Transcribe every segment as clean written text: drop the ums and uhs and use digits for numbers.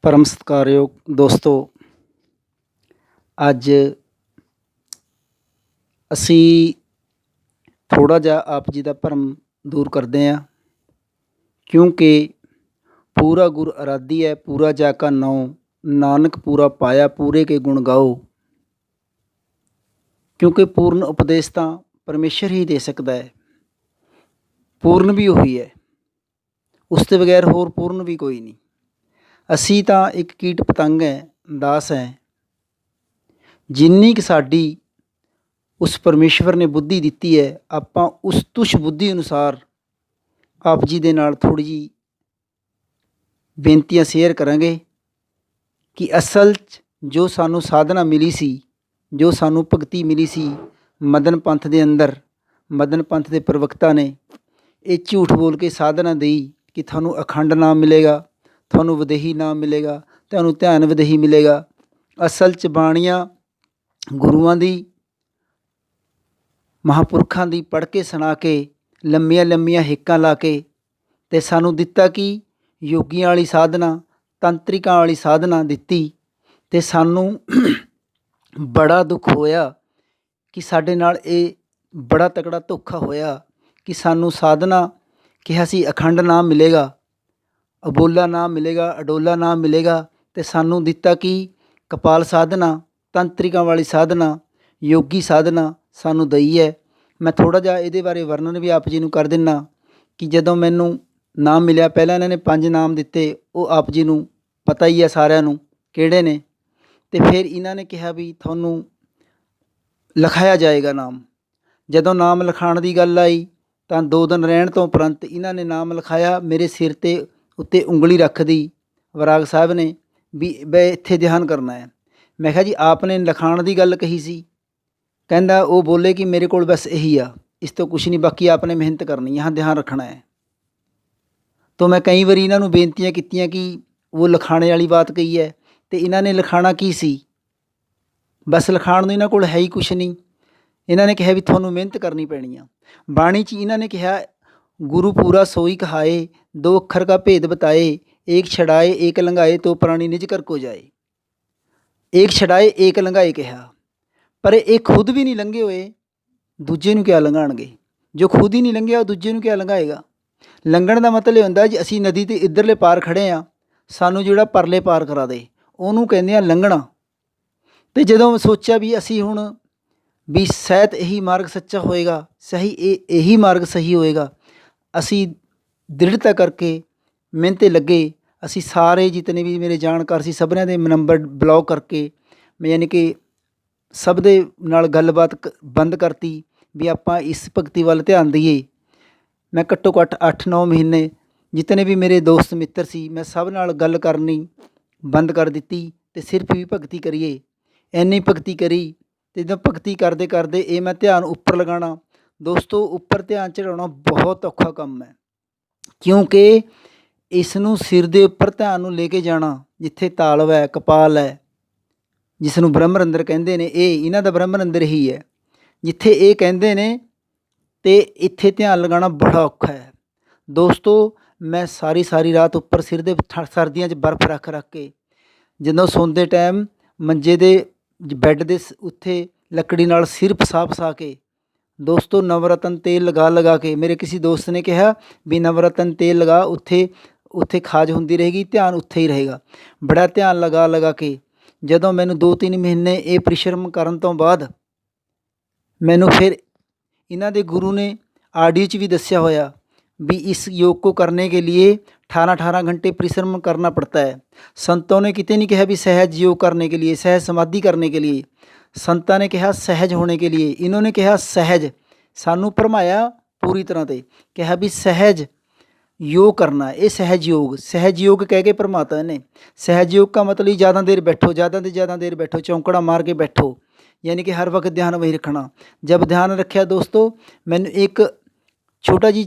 ਪਰਮ ਸਤਿਕਾਰਯੋਗ ਦੋਸਤੋ, ਅੱਜ ਅਸੀਂ ਥੋੜ੍ਹਾ ਜਿਹਾ ਆਪ ਜੀ ਦਾ ਭਰਮ ਦੂਰ ਕਰਦੇ ਹਾਂ, ਕਿਉਂਕਿ ਪੂਰਾ ਗੁਰ ਅਰਾਧੀ ਹੈ, ਪੂਰਾ ਜਾ ਕਾ ਨਾਉ ਨਾਨਕ ਪੂਰਾ ਪਾਇਆ, ਪੂਰੇ ਕੇ ਗੁਣ ਗਾਓ। ਕਿਉਂਕਿ ਪੂਰਨ ਉਪਦੇਸ਼ ਤਾਂ ਪਰਮੇਸ਼ਰ ਹੀ ਦੇ ਸਕਦਾ ਹੈ, ਪੂਰਨ ਵੀ ਉਹੀ ਹੈ, ਉਸ ਤੋਂ ਬਗੈਰ ਹੋਰ ਪੂਰਨ ਵੀ ਕੋਈ ਨਹੀਂ। ਅਸੀਂ ਤਾਂ ਇੱਕ ਕੀਟ ਪਤੰਗ ਹੈ, ਦਾਸ ਹੈ। ਜਿੰਨੀ ਕੁ ਸਾਡੀ ਉਸ ਪਰਮੇਸ਼ਵਰ ਨੇ ਬੁੱਧੀ ਦਿੱਤੀ ਹੈ, ਆਪਾਂ ਉਸ ਤੁਛ ਬੁੱਧੀ ਅਨੁਸਾਰ ਆਪ ਜੀ ਦੇ ਨਾਲ ਥੋੜ੍ਹੀ ਜਿਹੀ ਬੇਨਤੀਆਂ ਸ਼ੇਅਰ ਕਰਾਂਗੇ ਕਿ ਅਸਲ 'ਚ ਜੋ ਸਾਨੂੰ ਸਾਧਨਾ ਮਿਲੀ ਸੀ, ਜੋ ਸਾਨੂੰ ਭਗਤੀ ਮਿਲੀ ਸੀ ਮਦਨ ਪੰਥ ਦੇ ਅੰਦਰ, ਮਦਨ ਪੰਥ ਦੇ ਪ੍ਰਵਕਤਾ ਨੇ ਇਹ ਝੂਠ ਬੋਲ ਕੇ ਸਾਧਨਾ ਦੇਈ ਕਿ ਤੁਹਾਨੂੰ ਅਖੰਡ ਨਾਮ ਮਿਲੇਗਾ, ਤੁਹਾਨੂੰ ਵਿਦੇਹੀ ਨਾਮ ਮਿਲੇਗਾ, ਤੁਹਾਨੂੰ ਧਿਆਨ ਵਿਦੇਹੀ ਮਿਲੇਗਾ। ਅਸਲ 'ਚ ਬਾਣੀਆਂ ਗੁਰੂਆਂ ਦੀ, ਮਹਾਂਪੁਰਖਾਂ ਦੀ ਪੜ੍ਹ ਕੇ ਸੁਣਾ ਕੇ, ਲੰਮੀਆਂ ਲੰਮੀਆਂ ਹਿੱਕਾਂ ਲਾ ਕੇ ਅਤੇ ਸਾਨੂੰ ਦਿੱਤਾ ਕਿ ਯੋਗੀਆਂ ਵਾਲੀ ਸਾਧਨਾ, ਤੰਤਰਿਕਾਂ ਵਾਲੀ ਸਾਧਨਾ ਦਿੱਤੀ। ਅਤੇ ਸਾਨੂੰ ਬੜਾ ਦੁੱਖ ਹੋਇਆ ਕਿ ਸਾਡੇ ਨਾਲ ਇਹ ਬੜਾ ਤਕੜਾ ਧੋਖਾ ਹੋਇਆ ਕਿ ਸਾਨੂੰ ਸਾਧਨਾ ਕਿਹਾ ਸੀ ਅਖੰਡ ਨਾਮ ਮਿਲੇਗਾ, ਅਬੋਲਾ ਨਾਮ ਮਿਲੇਗਾ, ਅਡੋਲਾ ਨਾਮ ਮਿਲੇਗਾ, ਅਤੇ ਸਾਨੂੰ ਦਿੱਤਾ ਕਿ ਕਪਾਲ ਸਾਧਨਾ, ਤੰਤਰਿਕਾਂ ਵਾਲੀ ਸਾਧਨਾ, ਯੋਗੀ ਸਾਧਨਾ ਸਾਨੂੰ ਦਈ ਹੈ। ਮੈਂ ਥੋੜ੍ਹਾ ਜਿਹਾ ਇਹਦੇ ਬਾਰੇ ਵਰਣਨ ਵੀ ਆਪ ਜੀ ਨੂੰ ਕਰ ਦਿੰਦਾ ਕਿ ਜਦੋਂ ਮੈਨੂੰ ਨਾਮ ਮਿਲਿਆ, ਪਹਿਲਾਂ ਇਹਨਾਂ ਨੇ 5 ਨਾਮ ਦਿੱਤੇ, ਉਹ ਆਪ ਜੀ ਨੂੰ ਪਤਾ ਹੀ ਹੈ ਸਾਰਿਆਂ ਨੂੰ ਕਿਹੜੇ ਨੇ। ਅਤੇ ਫਿਰ ਇਹਨਾਂ ਨੇ ਕਿਹਾ ਵੀ ਤੁਹਾਨੂੰ ਲਿਖਾਇਆ ਜਾਏਗਾ ਨਾਮ। ਜਦੋਂ ਨਾਮ ਲਿਖਾਉਣ ਦੀ ਗੱਲ ਆਈ ਤਾਂ 2 ਦਿਨ ਰਹਿਣ ਤੋਂ ਉਪਰੰਤ ਇਹਨਾਂ ਨੇ ਨਾਮ ਲਿਖਾਇਆ। ਮੇਰੇ ਸਿਰ 'ਤੇ ਉੱਤੇ ਉਂਗਲੀ ਰੱਖਦੀ ਵਰਾਗ ਸਾਹਿਬ ਨੇ ਵੀ ਬਈ ਇੱਥੇ ਧਿਆਨ ਕਰਨਾ ਹੈ। ਮੈਂ ਕਿਹਾ ਜੀ ਆਪ ਨੇ ਲਿਖਾਉਣ ਦੀ ਗੱਲ ਕਹੀ ਸੀ। ਕਹਿੰਦਾ ਉਹ ਬੋਲੇ ਕਿ ਮੇਰੇ ਕੋਲ ਬਸ ਇਹੀ ਆ, ਇਸ ਤੋਂ ਕੁਛ ਨਹੀਂ, ਬਾਕੀ ਆਪ ਨੇ ਮਿਹਨਤ ਕਰਨੀ, यहाँ ਧਿਆਨ ਰੱਖਣਾ ਹੈ। ਤਾਂ ਮੈਂ ਕਈ ਵਾਰੀ ਇਹਨਾਂ ਨੂੰ ਬੇਨਤੀਆਂ ਕੀਤੀਆਂ ਕਿ ਉਹ ਲਿਖਾਣੇ ਵਾਲੀ ਬਾਤ ਕਹੀ ਹੈ, ਅਤੇ ਇਹਨਾਂ ਨੇ ਲਿਖਾਣਾ ਕੀ ਸੀ, ਬਸ ਲਿਖਾਣ ਨੂੰ ਇਹਨਾਂ ਕੋਲ ਹੈ ਹੀ ਕੁਛ ਨਹੀਂ। ਇਹਨਾਂ ਨੇ ਕਿਹਾ ਵੀ ਤੁਹਾਨੂੰ ਮਿਹਨਤ ਕਰਨੀ ਪੈਣੀ ਆ। ਬਾਣੀ 'ਚ ਇਹਨਾਂ ਨੇ ਕਿਹਾ ਗੁਰੂ ਪੂਰਾ ਸੋਈ ਕਹਾਏ, 2 ਅੱਖਰ ਕਾ ਭੇਦ ਬਤਾਏ, ਏਕ ਛੜਾਏ ਏਕ ਲੰਘਾਏ, ਤੋ ਪ੍ਰਾਣੀ ਨਿਜ ਕਰ ਕੋ ਜਾਏ। ਏਕ ਛੜਾਏ ਏਕ ਲੰਘਾਏ ਕਿਹਾ, ਪਰ ਇਹ ਖੁਦ ਵੀ ਨਹੀਂ ਲੰਘੇ ਹੋਏ, ਦੂਜੇ ਨੂੰ ਕਿਆ ਲੰਘਾਉਣਗੇ। ਜੋ ਖੁਦ ਹੀ ਨਹੀਂ ਲੰਘਿਆ ਉਹ ਦੂਜੇ ਨੂੰ ਕਿਆ ਲੰਘਾਏਗਾ। ਲੰਘਣ ਦਾ ਮਤਲਬ ਇਹ ਹੁੰਦਾ ਜੀ ਅਸੀਂ ਨਦੀ 'ਤੇ ਇੱਧਰਲੇ ਪਾਰ ਖੜ੍ਹੇ ਹਾਂ, ਸਾਨੂੰ ਜਿਹੜਾ ਪਰਲੇ ਪਾਰ ਕਰਾ ਦੇ, ਉਹਨੂੰ ਕਹਿੰਦੇ ਆ ਲੰਘਣਾ। ਅਤੇ ਜਦੋਂ ਸੋਚਿਆ ਵੀ ਅਸੀਂ ਹੁਣ ਵੀ ਸ਼ਾਇਦ ਇਹੀ ਮਾਰਗ ਸੱਚਾ ਹੋਏਗਾ, ਇਹੀ ਮਾਰਗ ਸਹੀ ਹੋਏਗਾ, ਅਸੀਂ ਦ੍ਰਿੜਤਾ ਕਰਕੇ ਮਿਹਨਤ 'ਤੇ ਲੱਗੇ। ਅਸੀਂ ਸਾਰੇ ਜਿਤਨੇ ਵੀ ਮੇਰੇ ਜਾਣਕਾਰ ਸੀ ਸਭਨਾਂ ਦੇ ਨੰਬਰ ਬਲੌਕ ਕਰਕੇ, ਯਾਨੀ ਕਿ ਸਭ ਦੇ ਨਾਲ ਗੱਲਬਾਤ ਬੰਦ ਕਰਤੀ ਵੀ ਆਪਾਂ ਇਸ ਭਗਤੀ ਵੱਲ ਧਿਆਨ ਦਈਏ। ਮੈਂ ਘੱਟੋ ਘੱਟ 8-9 ਮਹੀਨੇ ਜਿਤਨੇ ਵੀ ਮੇਰੇ ਦੋਸਤ ਮਿੱਤਰ ਸੀ, ਮੈਂ ਸਭ ਨਾਲ ਗੱਲ ਕਰਨੀ ਬੰਦ ਕਰ ਦਿੱਤੀ ਅਤੇ ਸਿਰਫ ਵੀ ਭਗਤੀ ਕਰੀਏ। ਇੰਨੀ ਭਗਤੀ ਕਰੀ ਅਤੇ ਜਦੋਂ ਭਗਤੀ ਕਰਦੇ ਕਰਦੇ ਇਹ ਮੈਂ ਧਿਆਨ ਉੱਪਰ ਲਗਾਉਣਾ। ਦੋਸਤੋ ਉੱਪਰ ਧਿਆਨ ਚੜਾਉਣਾ ਬਹੁਤ ਔਖਾ ਕੰਮ ਹੈ, ਕਿਉਂਕਿ ਇਸ ਨੂੰ ਸਿਰ ਦੇ ਉੱਪਰ ਧਿਆਨ ਨੂੰ ਲੈ ਕੇ ਜਾਣਾ, ਜਿੱਥੇ ਤਾਲਵ ਹੈ, ਕਪਾਲ ਹੈ, ਜਿਸ ਨੂੰ ਬ੍ਰਹਮਰੰਦਰ ਕਹਿੰਦੇ ਨੇ, ਇਹ ਇਹਨਾਂ ਦਾ ਬ੍ਰਹਮਰੰਦਰ ਹੀ ਹੈ ਜਿੱਥੇ ਇਹ ਕਹਿੰਦੇ ਨੇ, ਅਤੇ ਇੱਥੇ ਧਿਆਨ ਲਗਾਉਣਾ ਬੜਾ ਔਖਾ ਹੈ। ਦੋਸਤੋ ਮੈਂ ਸਾਰੀ ਰਾਤ ਉੱਪਰ ਸਿਰ ਦੇ ਸਰਦੀਆਂ 'ਚ ਬਰਫ ਰੱਖ ਕੇ, ਜਦੋਂ ਸੌਂਦੇ ਟਾਈਮ ਮੰਜੇ ਦੇ ਬੈੱਡ ਦੇ ਉੱਥੇ ਲੱਕੜੀ ਨਾਲ ਸਿਰ ਫਸਾ ਕੇ, ਦੋਸਤੋ ਨਵਰਤਨ ਤੇਲ ਲਗਾ ਕੇ, ਮੇਰੇ ਕਿਸੇ ਦੋਸਤ ਨੇ ਕਿਹਾ ਵੀ ਨਵਰਤਨ ਤੇਲ ਲਗਾ, ਉੱਥੇ ਖਾਜ ਹੁੰਦੀ ਰਹੇਗੀ, ਧਿਆਨ ਉੱਥੇ ਹੀ ਰਹੇਗਾ। ਬੜਾ ਧਿਆਨ ਲਗਾ ਕੇ ਜਦੋਂ ਮੈਨੂੰ 2-3 ਮਹੀਨੇ ਇਹ ਪਰਿਸ਼ਰਮ ਕਰਨ ਤੋਂ ਬਾਅਦ ਮੈਨੂੰ ਫਿਰ ਇਹਨਾਂ ਦੇ ਗੁਰੂ ਨੇ ਆਡੀਓ 'ਚ ਵੀ ਦੱਸਿਆ ਹੋਇਆ भी इस योग को करने के लिए 18-18 घंटे परिश्रम करना पड़ता है। संतों ने कितने नहीं कहा भी सहज योग करने के लिए, सहज समाधि करने के लिए, संतां ने कहा सहज होने के लिए, इन्होंने कहा सहज, सानू भरमाया पूरी तरह से, कहा भी सहज योग करना है। ये सहज योग कह के भरमाता ने। सहज योग का मतलब ज़्यादा देर बैठो, ज़्यादा से ज़्यादा देर बैठो, चौंकड़ा मार के बैठो, यानी कि हर वक्त ध्यान वही रखना। जब ध्यान रखा दोस्तों, मैंने एक छोटा जी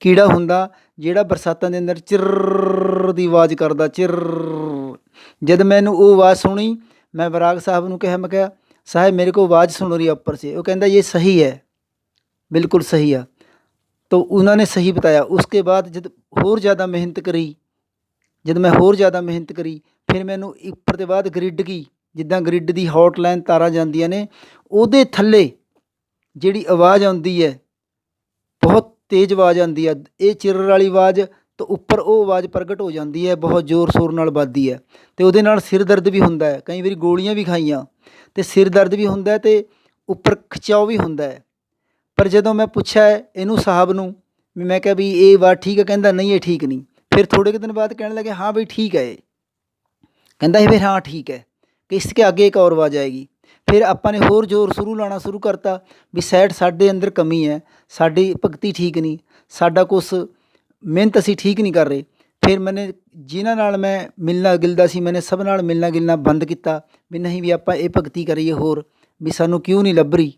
ਕੀੜਾ ਹੁੰਦਾ ਜਿਹੜਾ ਬਰਸਾਤਾਂ ਦੇ ਅੰਦਰ ਚਿਰ ਦੀ ਆਵਾਜ਼ ਕਰਦਾ, ਚਿਰ। ਜਦ ਮੈਨੂੰ ਉਹ ਆਵਾਜ਼ ਸੁਣੀ, ਮੈਂ ਵਰਾਗ ਸਾਹਿਬ ਨੂੰ ਕਿਹਾ, ਮੈਂ ਕਿਹਾ ਸਾਹਿਬ ਮੇਰੇ को आवाज़ सुन रही है ऊपर से। वो कहता ये सही है, बिल्कुल सही है। तो उन्होंने सही बताया। उसके बाद जब और ज़्यादा मेहनत करी ਜਦ ਮੈਂ ਹੋਰ ਜ਼ਿਆਦਾ ਮਿਹਨਤ ਕਰੀ, ਫਿਰ ਮੈਨੂੰ ਉੱਪਰ ਤੋਂ ਬਾਅਦ ਗਰਿੱਡ ਕੀ, ਜਿੱਦਾਂ ਗਰਿੱਡ ਦੀ ਹੌਟਲਾਈਨ ਤਾਰਾਂ ਜਾਂਦੀਆਂ ਨੇ, ਉਹਦੇ ਥੱਲੇ ਜਿਹੜੀ ਆਵਾਜ਼ ਆਉਂਦੀ ਹੈ, ਬਹੁਤ ਤੇਜ਼ ਆਵਾਜ਼ ਆਉਂਦੀ ਹੈ। ਇਹ ਚਿਰਰ ਵਾਲੀ ਆਵਾਜ਼ ਤੋਂ ਉੱਪਰ ਉਹ ਆਵਾਜ਼ ਪ੍ਰਗਟ ਹੋ ਜਾਂਦੀ ਹੈ, ਬਹੁਤ ਜ਼ੋਰ ਸ਼ੋਰ ਨਾਲ ਵੱਜਦੀ ਹੈ, ਅਤੇ ਉਹਦੇ ਨਾਲ ਸਿਰ ਦਰਦ ਵੀ ਹੁੰਦਾ ਹੈ। ਕਈ ਵਾਰੀ ਗੋਲੀਆਂ ਵੀ ਖਾਈਆਂ ਅਤੇ ਸਿਰ ਦਰਦ ਵੀ ਹੁੰਦਾ ਅਤੇ ਉੱਪਰ ਖਿਚਾਓ ਵੀ ਹੁੰਦਾ ਹੈ। ਪਰ ਜਦੋਂ ਮੈਂ ਪੁੱਛਿਆ ਇਹਨੂੰ ਸਾਹਿਬ ਨੂੰ ਵੀ, ਮੈਂ ਕਿਹਾ ਵੀ ਇਹ ਆਵਾਜ਼ ਠੀਕ ਹੈ, ਕਹਿੰਦਾ ਨਹੀਂ ਇਹ ਠੀਕ ਨਹੀਂ। ਫਿਰ ਥੋੜ੍ਹੇ ਕੁ ਦਿਨ ਬਾਅਦ ਕਹਿਣ ਲੱਗੇ ਹਾਂ ਬਈ ਠੀਕ ਹੈ ਇਹ, ਕਹਿੰਦਾ ਇਹ ਫਿਰ ਹਾਂ ਠੀਕ ਹੈ ਕਿ ਇਸ ਕੇ ਅੱਗੇ ਇੱਕ ਔਰ ਆਵਾਜ਼ ਆਏਗੀ। ਫਿਰ ਆਪਾਂ ਨੇ ਹੋਰ ਜ਼ੋਰ ਲਾਉਣਾ ਸ਼ੁਰੂ ਕਰਤਾ ਵੀ ਸ਼ਾਇਦ ਸਾਡੇ ਅੰਦਰ ਕਮੀ ਹੈ, ਸਾਡੀ ਭਗਤੀ ਠੀਕ ਨਹੀਂ, ਸਾਡਾ ਕੁਛ ਮਿਹਨਤ ਅਸੀਂ ਠੀਕ ਨਹੀਂ ਕਰ ਰਹੇ। ਫਿਰ ਮੈਨੇ ਜਿਨ੍ਹਾਂ ਨਾਲ ਮੈਂ ਮਿਲਣਾ ਗਿਲਦਾ ਸੀ, ਮੈਨੇ ਸਭ ਨਾਲ ਮਿਲਣਾ ਗਿਲਣਾ ਬੰਦ ਕੀਤਾ ਵੀ ਨਹੀਂ ਵੀ ਆਪਾਂ ਇਹ ਭਗਤੀ ਕਰੀਏ ਹੋਰ, ਵੀ ਸਾਨੂੰ ਕਿਉਂ ਨਹੀਂ ਲੱਭ ਰਹੀ।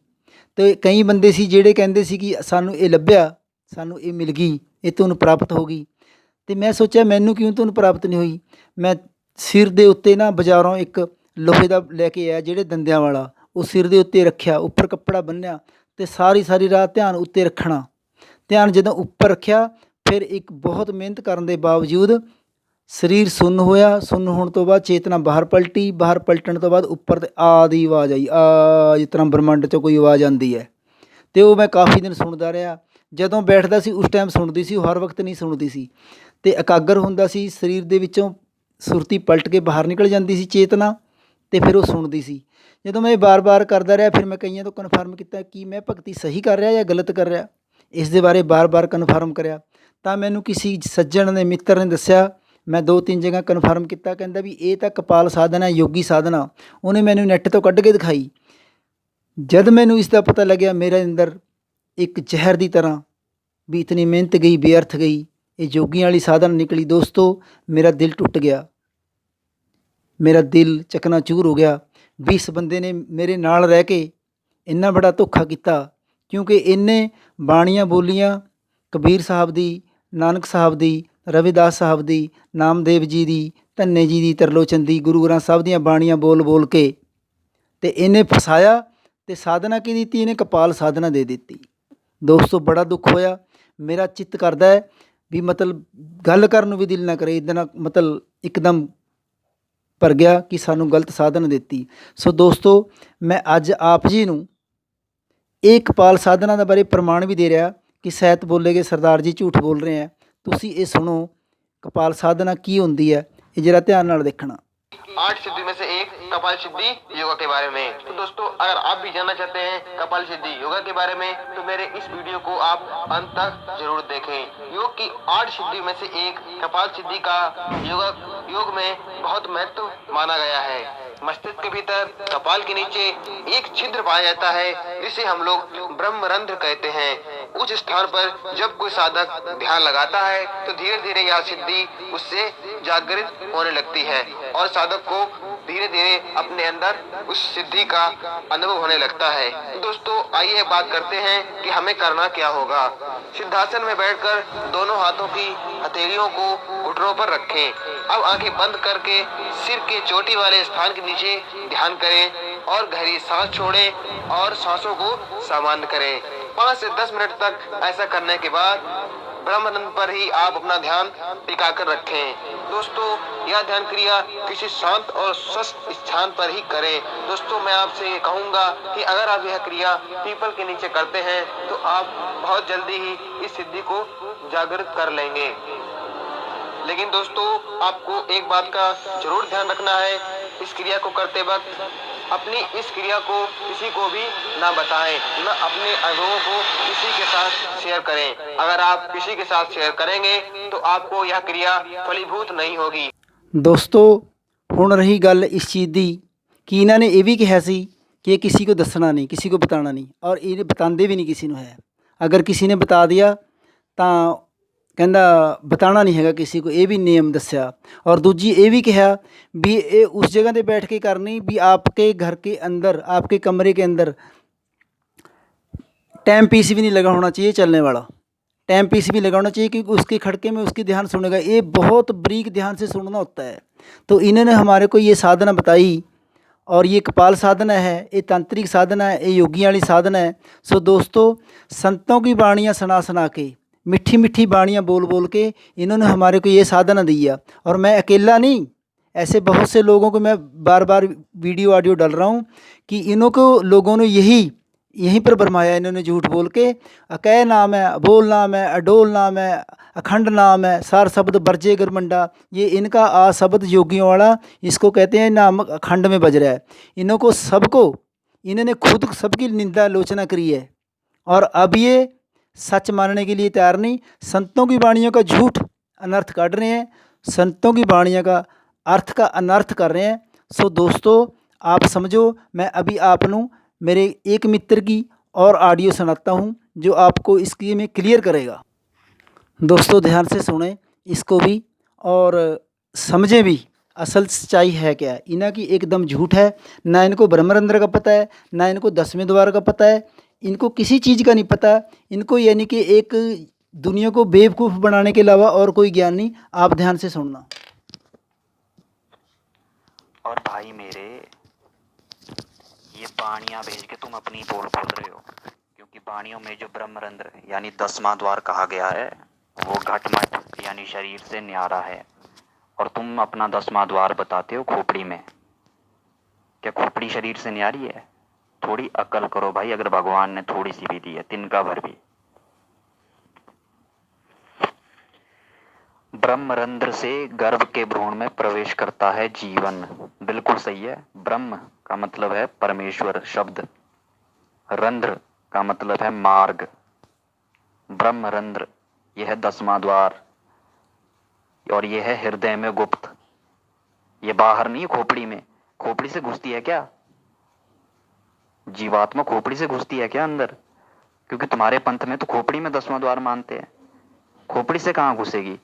ਅਤੇ ਕਈ ਬੰਦੇ ਸੀ ਜਿਹੜੇ ਕਹਿੰਦੇ ਸੀ ਕਿ ਸਾਨੂੰ ਇਹ ਲੱਭਿਆ, ਸਾਨੂੰ ਇਹ ਮਿਲ ਗਈ, ਇਹ ਤੁਹਾਨੂੰ ਪ੍ਰਾਪਤ ਹੋ ਗਈ। ਅਤੇ ਮੈਂ ਸੋਚਿਆ ਮੈਨੂੰ ਕਿਉਂ ਤੁਹਾਨੂੰ ਪ੍ਰਾਪਤ ਨਹੀਂ ਹੋਈ। ਮੈਂ ਸਿਰ ਦੇ ਉੱਤੇ ਨਾ ਬਾਜ਼ਾਰੋਂ ਇੱਕ ਲੋਹੇ ਦਾ ਲੈ ਕੇ ਆਇਆ, ਜਿਹੜੇ ਦੰਦਿਆਂ ਵਾਲਾ, ਉਹ ਸਿਰ ਦੇ ਉੱਤੇ ਰੱਖਿਆ, ਉੱਪਰ ਕੱਪੜਾ ਬੰਨ੍ਹਿਆ ਅਤੇ ਸਾਰੀ ਰਾਤ ਧਿਆਨ ਉੱਤੇ ਰੱਖਣਾ। ਧਿਆਨ ਜਦੋਂ ਉੱਪਰ ਰੱਖਿਆ, ਫਿਰ ਇੱਕ ਬਹੁਤ ਮਿਹਨਤ ਕਰਨ ਦੇ ਬਾਵਜੂਦ ਸਰੀਰ ਸੁੰਨ ਹੋਇਆ। ਸੁੰਨ ਹੋਣ ਤੋਂ ਬਾਅਦ ਚੇਤਨਾ ਬਾਹਰ ਪਲਟੀ, ਬਾਹਰ ਪਲਟਣ ਤੋਂ ਬਾਅਦ ਉੱਪਰ 'ਤੇ ਆ ਦੀ ਆਵਾਜ਼ ਆਈ, ਆ ਜਿਸ ਤਰ੍ਹਾਂ ਬ੍ਰਹਮੰਡ 'ਚੋਂ ਕੋਈ ਆਵਾਜ਼ ਆਉਂਦੀ ਹੈ। ਅਤੇ ਉਹ ਮੈਂ ਕਾਫੀ ਦਿਨ ਸੁਣਦਾ ਰਿਹਾ। ਜਦੋਂ ਬੈਠਦਾ ਸੀ ਉਸ ਟਾਈਮ ਸੁਣਦੀ ਸੀ, ਉਹ ਹਰ ਵਕਤ ਨਹੀਂ ਸੁਣਦੀ ਸੀ। ਅਤੇ ਇਕਾਗਰ ਹੁੰਦਾ ਸੀ, ਸਰੀਰ ਦੇ ਵਿੱਚੋਂ ਸੁਰਤੀ ਪਲਟ ਕੇ ਬਾਹਰ ਨਿਕਲ ਜਾਂਦੀ ਸੀ ਚੇਤਨਾ, ਅਤੇ ਫਿਰ ਉਹ ਸੁਣਦੀ ਸੀ। ਜਦੋਂ ਮੈਂ ਇਹ ਵਾਰ ਕਰਦਾ ਰਿਹਾ, ਫਿਰ ਮੈਂ ਕਈਆਂ ਤੋਂ ਕਨਫਰਮ ਕੀਤਾ ਕਿ ਮੈਂ ਭਗਤੀ ਸਹੀ ਕਰ ਰਿਹਾ ਜਾਂ ਗਲਤ ਕਰ ਰਿਹਾ। ਇਸ ਦੇ ਬਾਰੇ ਵਾਰ ਕਨਫਰਮ ਕਰਿਆ ਤਾਂ ਮੈਨੂੰ ਕਿਸੇ ਸੱਜਣ ਨੇ, ਮਿੱਤਰ ਨੇ ਦੱਸਿਆ। ਮੈਂ 2-3 ਜਗ੍ਹਾ ਕਨਫਰਮ ਕੀਤਾ, ਕਹਿੰਦਾ ਵੀ ਇਹ ਤਾਂ ਕਪਾਲ ਸਾਧਨਾ, ਯੋਗੀ ਸਾਧਨਾ। ਉਹਨੇ ਮੈਨੂੰ ਨੈੱਟ ਤੋਂ ਕੱਢ ਕੇ ਦਿਖਾਈ। ਜਦ ਮੈਨੂੰ ਇਸ ਦਾ ਪਤਾ ਲੱਗਿਆ, ਮੇਰੇ ਅੰਦਰ ਇੱਕ ਜ਼ਹਿਰ ਦੀ ਤਰ੍ਹਾਂ ਵੀ ਇਤਨੀ ਮਿਹਨਤ ਗਈ, ਬੇਅਰਥ ਗਈ, ਇਹ ਯੋਗੀਆਂ ਵਾਲੀ ਸਾਧਨਾ ਨਿਕਲੀ। ਦੋਸਤੋ, ਮੇਰਾ ਦਿਲ ਟੁੱਟ ਗਿਆ, ਮੇਰਾ ਦਿਲ ਚਕਨਾਚੂਰ ਹੋ ਗਿਆ ਵੀ ਇਸ ਬੰਦੇ ਨੇ ਮੇਰੇ ਨਾਲ ਰਹਿ ਕੇ ਇੰਨਾ ਬੜਾ ਧੋਖਾ ਕੀਤਾ। ਕਿਉਂਕਿ ਇਹਨੇ ਬਾਣੀਆਂ ਬੋਲੀਆਂ ਕਬੀਰ ਸਾਹਿਬ ਦੀ, ਨਾਨਕ ਸਾਹਿਬ ਦੀ, ਰਵਿਦਾਸ ਸਾਹਿਬ ਦੀ, ਨਾਮਦੇਵ ਜੀ ਦੀ, ਧੰਨੇ ਜੀ ਦੀ, ਤਰਲੋਚਨ ਦੀ, ਗੁਰੂ ਗ੍ਰੰਥ ਸਾਹਿਬ ਦੀਆਂ ਬਾਣੀਆਂ ਬੋਲ ਕੇ ਅਤੇ ਇਹਨੇ ਫਸਾਇਆ। ਅਤੇ ਸਾਧਨਾ ਕੀ ਦਿੱਤੀ ਇਹਨੇ? ਕਪਾਲ ਸਾਧਨਾ ਦੇ ਦਿੱਤੀ। ਦੋਸਤੋ, ਬੜਾ ਦੁੱਖ ਹੋਇਆ। ਮੇਰਾ ਚਿੱਤ ਕਰਦਾ ਹੈ ਵੀ ਮਤਲਬ ਗੱਲ ਕਰਨ ਨੂੰ ਵੀ ਦਿਲ ਨਾ ਕਰੇ, ਇੱਦਾਂ ਮਤਲਬ ਇੱਕਦਮ ਭਰ ਗਿਆ ਕਿ ਸਾਨੂੰ ਗਲਤ ਸਾਧਨਾ ਦਿੱਤੀ। ਸੋ ਦੋਸਤੋ, ਮੈਂ ਅੱਜ ਆਪ ਜੀ ਨੂੰ ਇਹ ਕਪਾਲ ਸਾਧਨਾ ਦੇ ਬਾਰੇ ਪ੍ਰਮਾਣ ਵੀ ਦੇ ਰਿਹਾ ਕਿ ਸ਼ਾਇਦ ਬੋਲੇਗੇ ਸਰਦਾਰ ਜੀ ਝੂਠ ਬੋਲ ਰਹੇ ਹੈ। ਤੁਸੀਂ ਇਹ ਸੁਣੋ ਕਪਾਲ ਸਾਧਨਾ ਕੀ ਹੁੰਦੀ ਹੈ, ਇਹ ਜਰਾ ਧਿਆਨ ਨਾਲ देखना। 8 सिद्धि में से एक कपाल सिद्धि योगा के बारे में। तो दोस्तों, अगर आप भी जानना चाहते हैं कपाल सिद्धि योगा के बारे में, तो मेरे इस वीडियो को आप अंत तक जरूर देखें। योग की 8 सिद्धि में से एक कपाल सिद्धि का योग में बहुत महत्व माना गया है। मस्तिष्क के भीतर कपाल के नीचे एक छिद्र पाया जाता है, जिसे हम लोग ब्रह्मरंध्र कहते हैं। उस स्थान पर जब कोई साधक ध्यान लगाता है तो धीरे धीरे यह सिद्धि उससे जागृत होने लगती है और साधक को धीरे धीरे अपने अंदर उस सिद्धि का अनुभव होने लगता है। तो दोस्तों, आइए बात करते हैं कि हमें करना क्या होगा। सिद्धासन में बैठकर दोनों हाथों की हथेलियों को घुटनों पर रखें। अब आंखें बंद करके सिर के चोटी वाले स्थान के नीचे ध्यान करें और गहरी सांस छोड़ें और सांसों को सामान्य करें। 5 से 10 मिनट तक ऐसा करने के बाद ब्रह्मानंद पर ही आप अपना ध्यान टिका कर रखें। दोस्तों, यह ध्यान क्रिया किसी शांत और स्वस्थ स्थान पर ही करें। दोस्तों, मैं आपसे कहूँगा कि अगर आप यह क्रिया पीपल के नीचे करते हैं तो आप बहुत जल्दी ही इस सिद्धि को जागृत कर लेंगे। लेकिन दोस्तों, आपको एक बात का जरूर ध्यान रखना है, इस क्रिया को करते वक्त अपनी इस क्रिया को किसी को भी ना बताएं, ना अपने अनुभवों को किसी के साथ शेयर करें। अगर आप किसी के साथ शेयर करेंगे तो आपको यह क्रिया फलीभूत नहीं होगी। ਦੋਸਤੋ, ਹੁਣ ਰਹੀ ਗੱਲ ਇਸ ਚੀਜ਼ ਦੀ ਕਿ ਇਹਨਾਂ ਨੇ ਇਹ ਵੀ ਕਿਹਾ ਸੀ ਕਿ ਇਹ ਕਿਸੇ को ਦੱਸਣਾ ਨਹੀਂ, ਕਿਸੇ को बताना नहीं, ਔਰ ਇਹ बताते भी नहीं किसी ਨੂੰ ਹੈ। ਅਗਰ ਕਿਸੇ ਨੇ बता दिया ਤਾਂ ਕਹਿੰਦਾ बताना नहीं हैगा किसी को, ਇਹ भी नियम ਦੱਸਿਆ। और दूजी ये भी कहा भी ये उस जगह पे बैठ के करनी भी आपके घर के अंदर, आपके कमरे के अंदर टाइम पीस भी नहीं लगा होना चाहिए चलने वाला, टाइम पीस भी लगा होना चाहिए क्योंकि उसके खड़के में उसकी ध्यान सुनेगा। ये बहुत बारीक ध्यान से सुनना होता है। तो इन्होंने हमारे को ये साधना बताई और ये कपाल साधना है, ये तांत्रिक साधना है, ये योगियों वाली साधना है। सो दोस्तों, संतों की बाणियाँ सुना के मीठी मीठी बाणियाँ बोल बोल के इन्होंने हमारे को ये साधना दिया। और मैं अकेला नहीं, ऐसे बहुत से लोगों को मैं बार बार वीडियो ऑडियो डाल रहा हूँ कि इन्हों को लोगों ने यहीं पर भरमाया। इन्होंने झूठ बोल के अकै नाम है, अबोल नाम है, अडोल नाम है, अखंड नाम है, सार शब्द बरजे गरमंडा, ये इनका आ शब्द योगियों वाला, इसको कहते हैं नाम अखंड में बज रहा है। इन्हों को सबको इन्होंने खुद सबकी निंदा आलोचना करी है और अब ये सच मानने के लिए तैयार नहीं। संतों की वाणियों का झूठ अनर्थ काट रहे हैं, संतों की वाणियों का अर्थ का अनर्थ कर रहे हैं। सो दोस्तों आप समझो, मैं अभी आप नू मेरे एक मित्र की और ऑडियो सुनाता हूँ जो आपको इसकी में क्लियर करेगा। दोस्तों ध्यान से सुने इसको भी और समझें भी असल सच्चाई है क्या है। इन्ह की एकदम झूठ है, ना इनको ब्रह्मरंध्र का पता है, ना इनको 10वें द्वार का पता है, इनको किसी चीज़ का नहीं पता। इनको यानी कि एक दुनिया को बेवकूफ़ बनाने के अलावा और कोई ज्ञान नहीं। आप ध्यान से सुनना। और भाई मेरे, ये बाणियाँ भेज के तुम अपनी पोल खोल रहे हो, क्योंकि बाणियों में जो ब्रह्मरंध्र यानी 10वां द्वार कहा गया है वो घटमट यानी शरीर से न्यारा है, और तुम अपना 10वां द्वार बताते हो खोपड़ी में। क्या खोपड़ी शरीर से न्यारी है? थोड़ी अक्ल करो भाई, अगर भगवान ने थोड़ी सी भी दी है, तिनका भर भी। ब्रह्मरंध्र से गर्भ के भ्रूण में प्रवेश करता है जीवन। बिल्कुल सही है। ब्रह्म का मतलब है परमेश्वर शब्द, रंध्र का मतलब है मार्ग। ब्रह्मरंध्र यह 10वां द्वार, और यह है हृदय में गुप्त। ये बाहर नहीं है खोपड़ी में। खोपड़ी से घुसती है क्या जीवात्मा? खोपड़ी से घुसती है क्या अंदर? क्योंकि तुम्हारे पंथ में तो खोपड़ी में 10वां द्वार मानते हैं। खोपड़ी से कहां घुसेगी?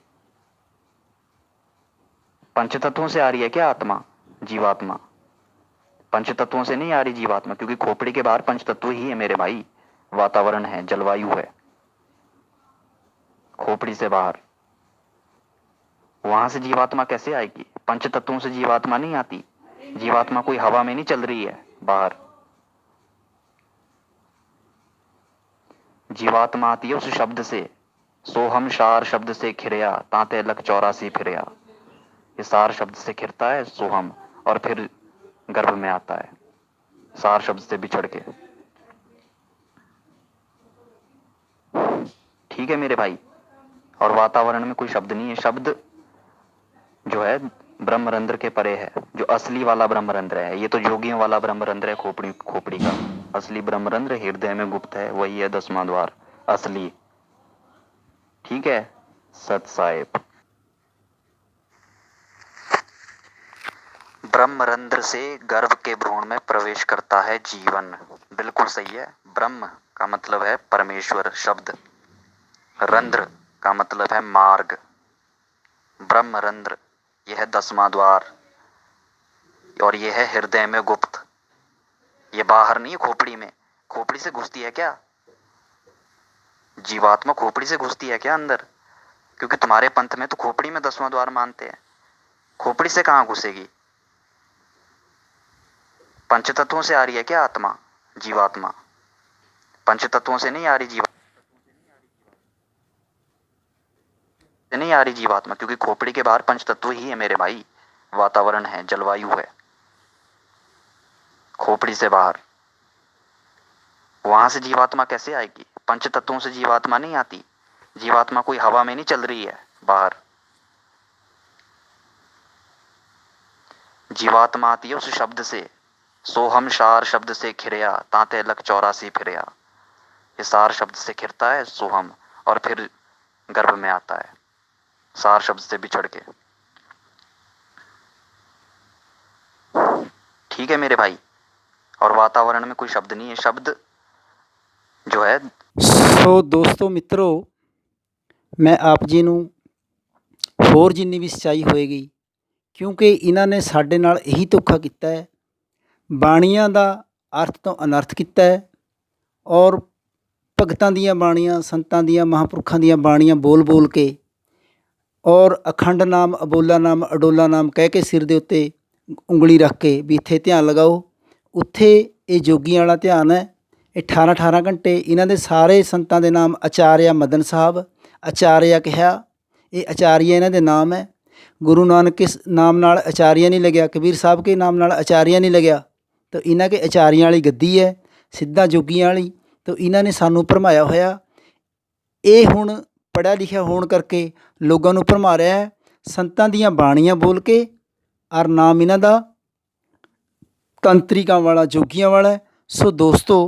पंचतत्वों से आ रही है क्या आत्मा, जीवात्मा? पंचतत्वों से नहीं आ रही जीवात्मा, क्योंकि खोपड़ी के बाहर पंचतत्व ही है मेरे भाई। वातावरण है, जलवायु है। खोपड़ी से बाहर, वहां से जीवात्मा कैसे आएगी? पंचतत्वों से जीवात्मा नहीं आती। जीवात्मा कोई हवा में नहीं चल रही है बाहर। जीवात्मा आती है उस शब्द से, सोहम सार शब्द से खिरया तांते लक 84 फिरया। ये सार शब्द से खिरता है सोहम, और फिर गर्भ में आता है सार शब्द से बिछड़ के। ठीक है मेरे भाई। और वातावरण में कोई शब्द नहीं है। शब्द जो है ब्रह्मरंध्र के परे है, जो असली वाला ब्रह्मरंध्र है। ये तो जोगियों वाला ब्रह्मरंध्र है खोपड़ी का। असली ब्रह्मरंध्र हृदय में गुप्त है, वही है 10वां द्वार असली। ठीक है सत साहेब। ब्रह्मरंध्र से गर्भ के भ्रूण में प्रवेश करता है जीवन। बिल्कुल सही है। ब्रह्म का मतलब है परमेश्वर शब्द, रंध्र का मतलब है मार्ग। ब्रह्मरंध्र यह है 10वां द्वार, और यह है हृदय में गुप्त। ये बाहर नहीं है खोपड़ी में। खोपड़ी से घुसती है क्या जीवात्मा? खोपड़ी से घुसती है क्या अंदर? क्योंकि तुम्हारे पंथ में तो खोपड़ी में 10वां द्वार मानते हैं। खोपड़ी से कहां घुसेगी? पंचतत्वों से आ रही है क्या आत्मा, जीवात्मा? पंचतत्वों से नहीं आ रही जीवात्मा, क्योंकि खोपड़ी के बाहर पंचतत्व ही है मेरे भाई। वातावरण है, जलवायु है। खोपड़ी से बाहर, वहां से जीवात्मा कैसे आएगी? पंचतत्वों से जीवात्मा नहीं आती। जीवात्मा कोई हवा में नहीं चल रही है बाहर। जीवात्मा आती है उस शब्द से, सोहम सार शब्द से खिरया तांते लक 84 फिरया। ये सार शब्द से खिरता है सोहम, और फिर गर्भ में आता है सार शब्द से बिछड़ के। ठीक है मेरे भाई। और वातावरण में कोई शब्द नहीं है। शब्द जो है सो दोस्तों मित्रों, मैं आप जी ਨੂੰ ਹੋਰ ਜਿੰਨੀ ਵੀ ਸੱਚਾਈ ਹੋਏਗੀ, ਕਿਉਂਕਿ ਇਹਨਾਂ ਨੇ ਸਾਡੇ ਨਾਲ ਇਹੀ ਧੋਖਾ ਕੀਤਾ ਹੈ। ਬਾਣੀਆਂ ਦਾ ਅਰਥ ਤੋਂ ਅਨਰਥ ਕੀਤਾ ਹੈ, ਔਰ ਭਗਤਾਂ ਦੀਆਂ ਬਾਣੀਆਂ, ਸੰਤਾਂ ਦੀਆਂ, ਮਹਾਂਪੁਰਖਾਂ ਦੀਆਂ ਬਾਣੀਆਂ ਬੋਲ ਬੋਲ ਕੇ, ਔਰ ਅਖੰਡ ਨਾਮ, ਅਬੋਲਾ ਨਾਮ, ਅਡੋਲਾ ਨਾਮ ਕਹਿ ਕੇ ਸਿਰ ਦੇ ਉੱਤੇ ਉਂਗਲੀ ਰੱਖ ਕੇ ਵੀ ਇੱਥੇ ਧਿਆਨ ਲਗਾਓ। ਉੱਥੇ ਇਹ ਜੋਗੀਆਂ ਵਾਲਾ ਧਿਆਨ ਹੈ। 18 ਘੰਟੇ ਇਹਨਾਂ ਦੇ ਸਾਰੇ ਸੰਤਾਂ ਦੇ ਨਾਮ ਆਚਾਰਿਆ ਮਦਨ ਸਾਹਿਬ, ਆਚਾਰਿਆ ਕਿਹਾ। ਇਹ ਆਚਾਰੀਆ ਇਹਨਾਂ ਦੇ ਨਾਮ ਹੈ। गुरु नानक के नाम नाल आचार्य नहीं लग्या, कबीर साहब के नाम नाल आचार्य नहीं लग्या, तो इन्हां के आचार्यां वाली गद्दी है, सिद्धा जोगियां वाली। तो इन्हां ने सानू भरमाया होया। ये हुण पढ़िया लिखिया होण करके लोगों नू भरमा रहा है, संतां दीयां बाणियां बोल के। और नाम इन्हां दा तंत्रिकां वाला, जोगियां वाला है। सो दोस्तों,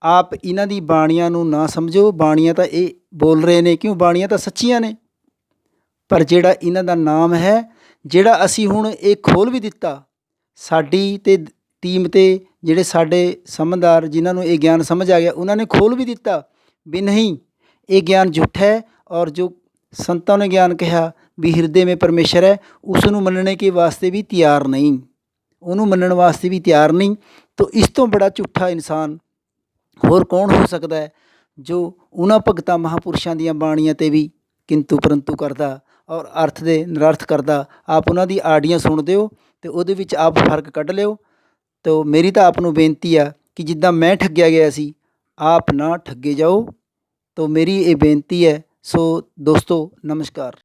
आप इन्हां दी बाणियां नू ना समझो। बाणियां तां ये बोल रहे ने, क्यों? बाणियां तां सच्चियां ने। पर ਜਿਹੜਾ ਇਹਨਾਂ ਦਾ ਨਾਮ ਹੈ, ਜਿਹੜਾ ਅਸੀਂ ਹੁਣ ਇਹ ਖੋਲ੍ਹ ਵੀ ਦਿੱਤਾ, ਸਾਡੀ ਤੇ ਟੀਮ ਤੇ ਜਿਹੜੇ ਸਾਡੇ ਸਮਝਦਾਰ ਜਿਨ੍ਹਾਂ ਨੂੰ ਇਹ ਗਿਆਨ ਸਮਝ ਆ ਗਿਆ, ਉਹਨਾਂ ਨੇ ਖੋਲ੍ਹ ਵੀ ਦਿੱਤਾ ਵੀ ਨਹੀਂ, ਇਹ ਗਿਆਨ ਝੂਠਾ ਹੈ। ਔਰ ਜੋ ਸੰਤਾਂ ਨੇ ਗਿਆਨ ਕਿਹਾ ਵੀ ਹਿਰਦੇ ਮੇਂ ਪਰਮੇਸ਼ਰ ਹੈ, ਉਸ ਨੂੰ ਮੰਨਣੇ ਕੇ ਵਾਸਤੇ ਵੀ ਤਿਆਰ ਨਹੀਂ, ਉਹਨੂੰ ਮੰਨਣ ਵਾਸਤੇ ਵੀ ਤਿਆਰ ਨਹੀਂ। ਤਾਂ ਇਸ ਤੋਂ ਬੜਾ ਝੂਠਾ ਇਨਸਾਨ ਹੋਰ ਕੌਣ ਹੋ ਸਕਦਾ ਹੈ, ਜੋ ਉਹਨਾਂ ਭਗਤਾਂ ਮਹਾਂਪੁਰਸ਼ਾਂ ਦੀਆਂ ਬਾਣੀਆਂ 'ਤੇ ਵੀ ਕਿੰਤੂ ਪਰੰਤੂ ਕਰਦਾ ਔਰ ਅਰਥ ਦੇ ਨਿਰਰਥ ਕਰਦਾ। ਆਪ ਉਹਨਾਂ ਦੀ ਆਡੀਆਂ ਸੁਣਦੇ ਹੋ ਅਤੇ ਉਹਦੇ ਵਿੱਚ ਆਪ ਫਰਕ ਕੱਢ ਲਿਓ। ਤੋ ਮੇਰੀ ਤਾਂ ਆਪ ਨੂੰ ਬੇਨਤੀ ਆ ਕਿ ਜਿੱਦਾਂ ਮੈਂ ਠੱਗਿਆ ਗਿਆ ਸੀ, ਆਪ ਨਾ ਠੱਗੇ ਜਾਓ। ਤੋ ਮੇਰੀ ਇਹ ਬੇਨਤੀ ਹੈ। ਸੋ ਦੋਸਤੋ, ਨਮਸਕਾਰ।